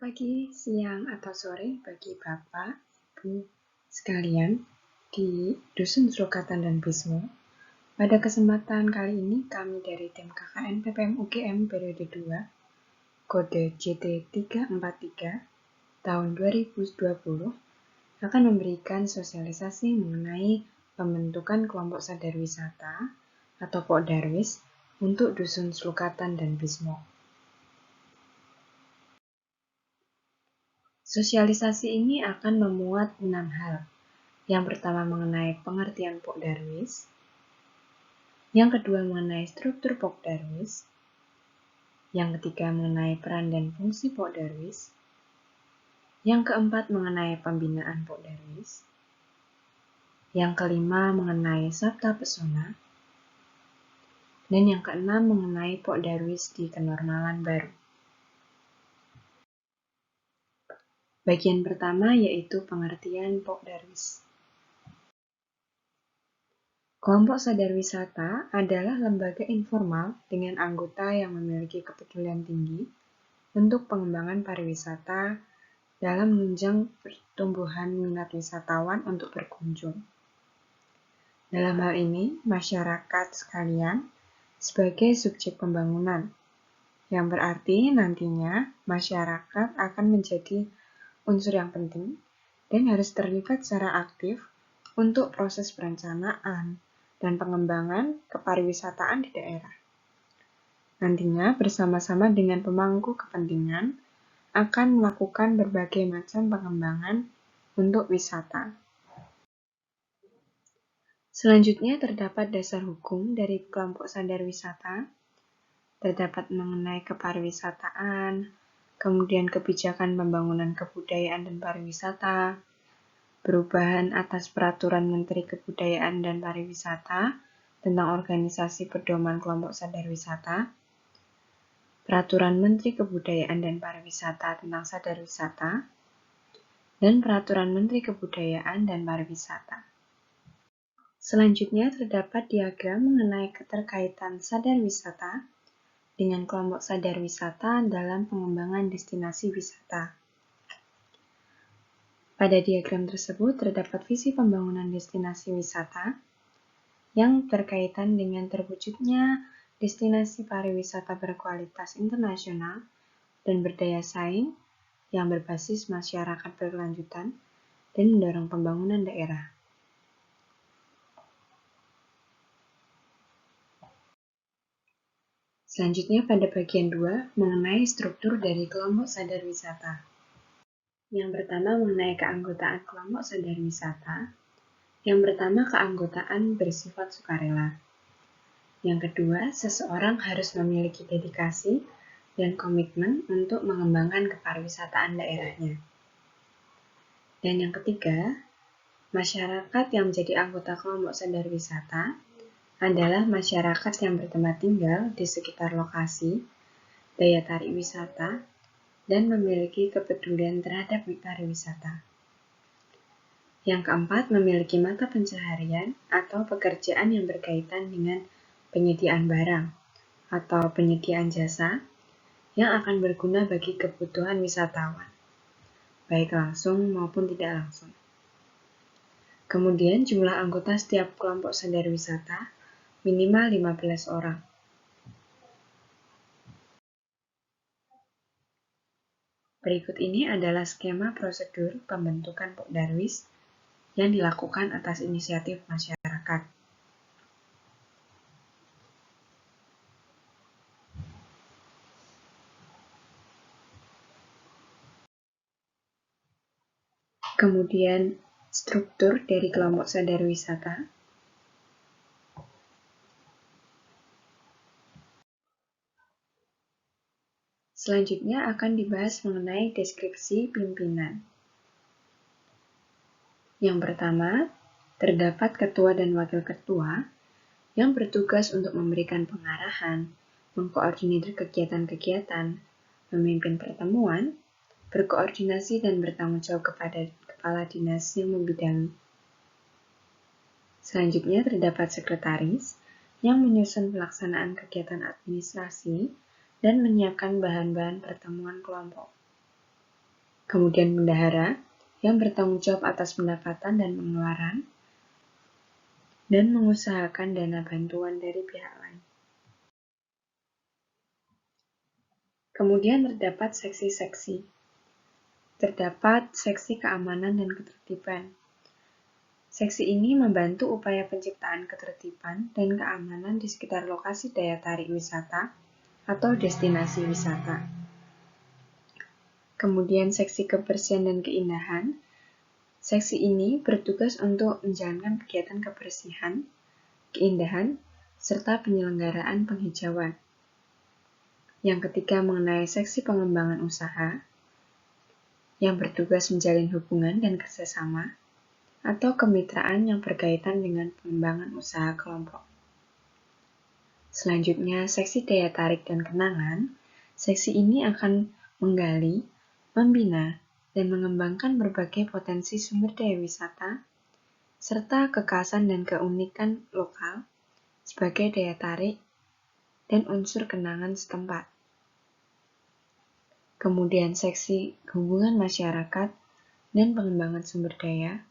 Pagi, siang, atau sore bagi Bapak, Ibu sekalian di Dusun Sulukatan dan Bismo. Pada kesempatan kali ini kami dari tim KKN PPM UGM periode 2, kode JT343 tahun 2020 akan memberikan sosialisasi mengenai pembentukan kelompok sadar wisata atau Pokdarwis untuk Dusun Sulukatan dan Bismo. Sosialisasi ini akan memuat 6 hal. Yang pertama mengenai pengertian Pokdarwis, yang kedua mengenai struktur Pokdarwis, yang ketiga mengenai peran dan fungsi Pokdarwis, yang keempat mengenai pembinaan Pokdarwis, yang kelima mengenai Sabta Pesona, dan yang keenam mengenai Pokdarwis di kenormalan baru. Bagian pertama yaitu pengertian Pokdarwis. Kelompok sadar wisata adalah lembaga informal dengan anggota yang memiliki kepedulian tinggi untuk pengembangan pariwisata dalam menunjang pertumbuhan minat wisatawan untuk berkunjung. Dalam hal ini, masyarakat sekalian sebagai subjek pembangunan, yang berarti nantinya masyarakat akan menjadi unsur yang penting dan harus terlibat secara aktif untuk proses perencanaan dan pengembangan kepariwisataan di daerah. Nantinya bersama-sama dengan pemangku kepentingan akan melakukan berbagai macam pengembangan untuk wisata. Selanjutnya terdapat dasar hukum dari kelompok sadar wisata, terdapat mengenai kepariwisataan, kemudian kebijakan pembangunan kebudayaan dan pariwisata, perubahan atas peraturan Menteri Kebudayaan dan Pariwisata tentang organisasi pedoman kelompok sadar wisata, peraturan Menteri Kebudayaan dan Pariwisata tentang sadar wisata, dan peraturan Menteri Kebudayaan dan Pariwisata. Selanjutnya terdapat diagram mengenai keterkaitan sadar wisata dengan kelompok sadar wisata dalam pengembangan destinasi wisata. Pada diagram tersebut terdapat visi pembangunan destinasi wisata yang berkaitan dengan terwujudnya destinasi pariwisata berkualitas internasional dan berdaya saing yang berbasis masyarakat berkelanjutan dan mendorong pembangunan daerah. Selanjutnya pada bagian 2 mengenai struktur dari kelompok sadar wisata. Yang pertama mengenai keanggotaan kelompok sadar wisata. Yang pertama keanggotaan bersifat sukarela. Yang kedua, seseorang harus memiliki dedikasi dan komitmen untuk mengembangkan kepariwisataan daerahnya. Dan yang ketiga, masyarakat yang menjadi anggota kelompok sadar wisata adalah masyarakat yang bertempat tinggal di sekitar lokasi, daya tarik wisata, dan memiliki kepedulian terhadap pariwisata. Yang keempat, memiliki mata pencaharian atau pekerjaan yang berkaitan dengan penyediaan barang atau penyediaan jasa yang akan berguna bagi kebutuhan wisatawan, baik langsung maupun tidak langsung. Kemudian jumlah anggota setiap kelompok sadar wisata minimal 15 orang. Berikut ini adalah skema prosedur pembentukan Pokdarwis yang dilakukan atas inisiatif masyarakat. Kemudian struktur dari kelompok sadar wisata. Selanjutnya akan dibahas mengenai deskripsi pimpinan. Yang pertama, terdapat ketua dan wakil ketua yang bertugas untuk memberikan pengarahan, mengkoordinir kegiatan-kegiatan, memimpin pertemuan, berkoordinasi dan bertanggung jawab kepada kepala dinas yang membidangi. Selanjutnya terdapat sekretaris yang menyusun pelaksanaan kegiatan administrasi dan menyiapkan bahan-bahan pertemuan kelompok. Kemudian bendahara yang bertanggung jawab atas pendapatan dan pengeluaran dan mengusahakan dana bantuan dari pihak lain. Kemudian terdapat seksi-seksi. Terdapat seksi keamanan dan ketertiban. Seksi ini membantu upaya penciptaan ketertiban dan keamanan di sekitar lokasi daya tarik wisata atau destinasi wisata. Kemudian seksi kebersihan dan keindahan. Seksi ini bertugas untuk menjalankan kegiatan kebersihan, keindahan, serta penyelenggaraan penghijauan. Yang ketiga mengenai seksi pengembangan usaha, yang bertugas menjalin hubungan dan kerjasama, atau kemitraan yang berkaitan dengan pengembangan usaha kelompok. Selanjutnya, seksi daya tarik dan kenangan. Seksi ini akan menggali, membina, dan mengembangkan berbagai potensi sumber daya wisata, serta kekhasan dan keunikan lokal sebagai daya tarik dan unsur kenangan setempat. Kemudian seksi hubungan masyarakat dan pengembangan sumber daya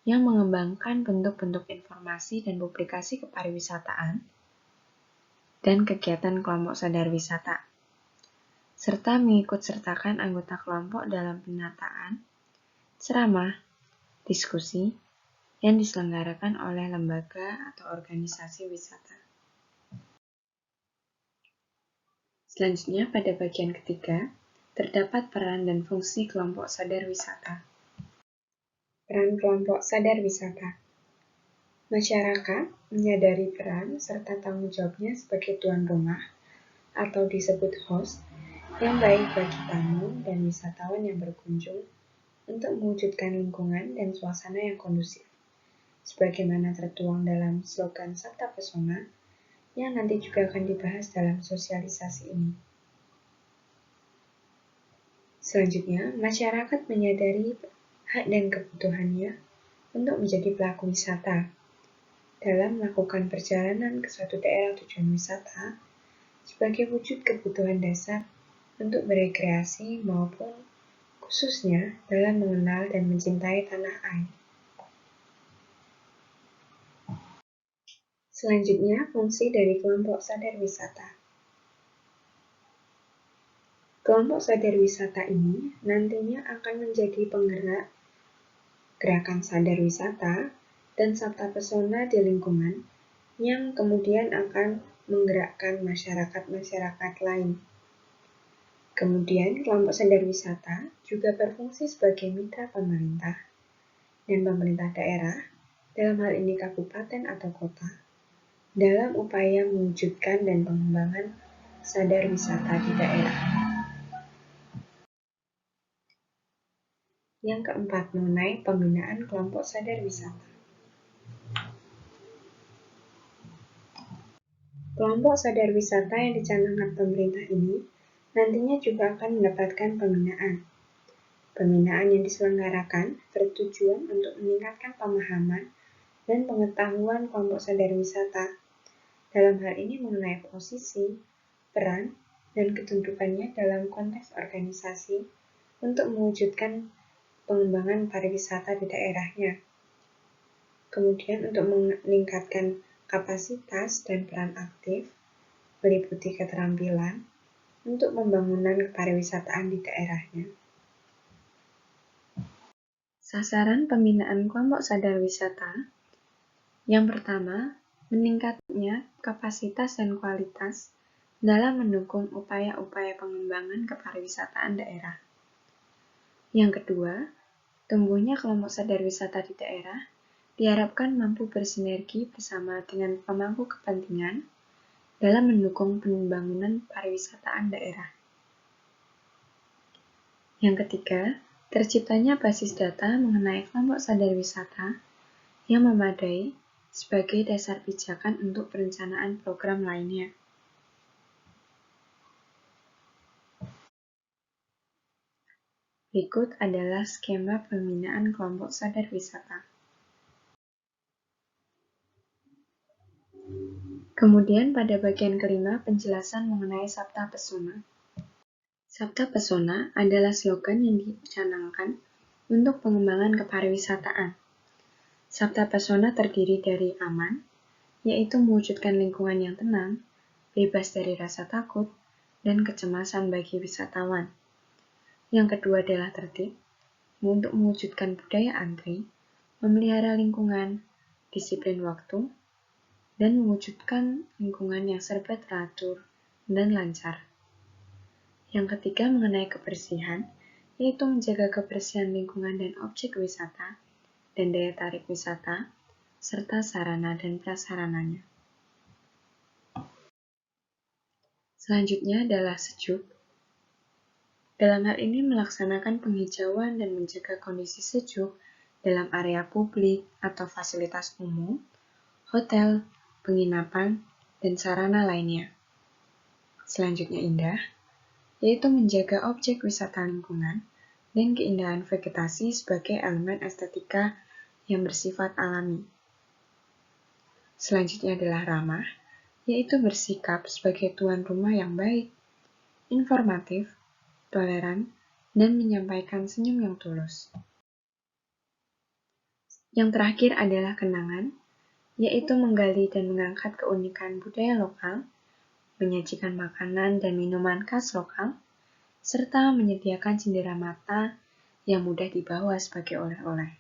yang mengembangkan bentuk-bentuk informasi dan publikasi kepariwisataan dan kegiatan kelompok sadar wisata, serta mengikut-sertakan anggota kelompok dalam penataan, ceramah, diskusi yang diselenggarakan oleh lembaga atau organisasi wisata. Selanjutnya, pada bagian ketiga, terdapat peran dan fungsi kelompok sadar wisata. Peran kelompok sadar wisata. Masyarakat menyadari peran serta tanggung jawabnya sebagai tuan rumah atau disebut host yang baik bagi tamu dan wisatawan yang berkunjung untuk mewujudkan lingkungan dan suasana yang kondusif, sebagaimana tertuang dalam slogan Sabta Pesona yang nanti juga akan dibahas dalam sosialisasi ini. Selanjutnya, masyarakat menyadari hak dan kebutuhannya untuk menjadi pelaku wisata dalam melakukan perjalanan ke suatu daerah tujuan wisata sebagai wujud kebutuhan dasar untuk berekreasi maupun khususnya dalam mengenal dan mencintai tanah air. Selanjutnya, fungsi dari kelompok sadar wisata. Kelompok sadar wisata ini nantinya akan menjadi penggerak gerakan sadar wisata dan sabta pesona di lingkungan yang kemudian akan menggerakkan masyarakat-masyarakat lain. Kemudian, kelompok sadar wisata juga berfungsi sebagai mitra pemerintah dan pemerintah daerah, dalam hal ini kabupaten atau kota, dalam upaya mewujudkan dan pengembangan sadar wisata di daerah. Yang keempat, mengenai pembinaan kelompok sadar wisata. Kelompok sadar wisata yang dicanangkan pemerintah ini nantinya juga akan mendapatkan pembinaan. Pembinaan yang diselenggarakan bertujuan untuk meningkatkan pemahaman dan pengetahuan kelompok sadar wisata, dalam hal ini mengenai posisi, peran, dan kedudukannya dalam konteks organisasi untuk mewujudkan pengembangan pariwisata di daerahnya. Kemudian untuk meningkatkan kapasitas dan peran aktif, meliputi keterampilan untuk pembangunan kepariwisataan di daerahnya. Sasaran pembinaan kelompok sadar wisata. Yang pertama, meningkatnya kapasitas dan kualitas dalam mendukung upaya-upaya pengembangan kepariwisataan daerah. Yang kedua, tumbuhnya kelompok sadar wisata di daerah diharapkan mampu bersinergi bersama dengan pemangku kepentingan dalam mendukung pembangunan pariwisataan daerah. Yang ketiga, terciptanya basis data mengenai kelompok sadar wisata yang memadai sebagai dasar pijakan untuk perencanaan program lainnya. Berikut adalah skema pembinaan kelompok sadar wisata. Kemudian pada bagian kelima, penjelasan mengenai Sabta Pesona. Sabta Pesona adalah slogan yang dicanangkan untuk pengembangan kepariwisataan. Sabta Pesona terdiri dari aman, yaitu mewujudkan lingkungan yang tenang, bebas dari rasa takut, dan kecemasan bagi wisatawan. Yang kedua adalah tertib, untuk mewujudkan budaya antri, memelihara lingkungan, disiplin waktu, dan mewujudkan lingkungan yang serba teratur dan lancar. Yang ketiga mengenai kebersihan, yaitu menjaga kebersihan lingkungan dan objek wisata, dan daya tarik wisata, serta sarana dan prasarananya. Selanjutnya adalah sejuk. Dalam hal ini melaksanakan penghijauan dan menjaga kondisi sejuk dalam area publik atau fasilitas umum, hotel, penginapan, dan sarana lainnya. Selanjutnya indah, yaitu menjaga objek wisata lingkungan dan keindahan vegetasi sebagai elemen estetika yang bersifat alami. Selanjutnya adalah ramah, yaitu bersikap sebagai tuan rumah yang baik, informatif, toleran, dan menyampaikan senyum yang tulus. Yang terakhir adalah kenangan, yaitu menggali dan mengangkat keunikan budaya lokal, menyajikan makanan dan minuman khas lokal, serta menyediakan cindera mata yang mudah dibawa sebagai oleh-oleh.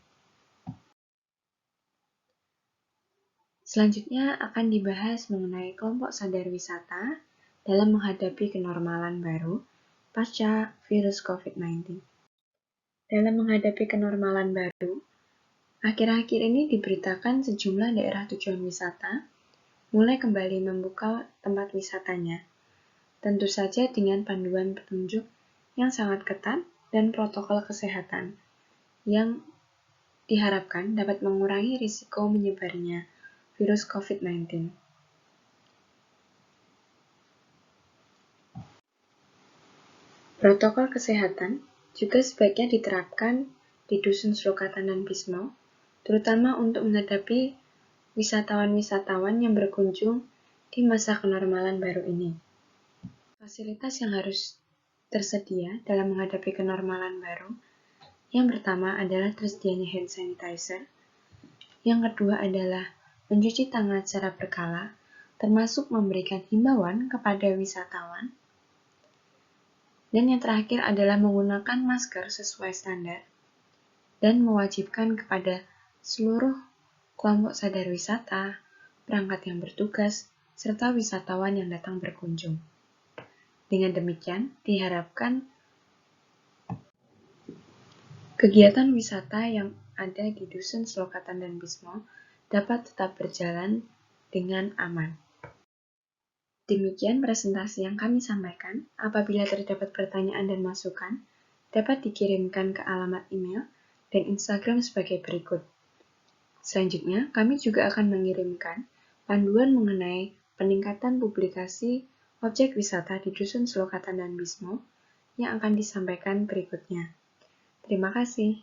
Selanjutnya akan dibahas mengenai kelompok sadar wisata dalam menghadapi kenormalan baru pasca virus COVID-19. Dalam menghadapi kenormalan baru, akhir-akhir ini diberitakan sejumlah daerah tujuan wisata mulai kembali membuka tempat wisatanya, tentu saja dengan panduan petunjuk yang sangat ketat dan protokol kesehatan yang diharapkan dapat mengurangi risiko menyebarnya virus COVID-19. Protokol kesehatan juga sebaiknya diterapkan di Dusun Slokatan dan Bismo, terutama untuk menghadapi wisatawan-wisatawan yang berkunjung di masa kenormalan baru ini. Fasilitas yang harus tersedia dalam menghadapi kenormalan baru, yang pertama adalah tersedianya hand sanitizer, yang kedua adalah mencuci tangan secara berkala, termasuk memberikan himbauan kepada wisatawan, dan yang terakhir adalah menggunakan masker sesuai standar, dan mewajibkan kepada seluruh kelompok sadar wisata, perangkat yang bertugas, serta wisatawan yang datang berkunjung. Dengan demikian, diharapkan kegiatan wisata yang ada di Dusun Slokatan dan Bismo dapat tetap berjalan dengan aman. Demikian presentasi yang kami sampaikan. Apabila terdapat pertanyaan dan masukan, dapat dikirimkan ke alamat email dan Instagram sebagai berikut. Selanjutnya, kami juga akan mengirimkan panduan mengenai peningkatan publikasi objek wisata di Dusun Slokatan dan Bismo yang akan disampaikan berikutnya. Terima kasih.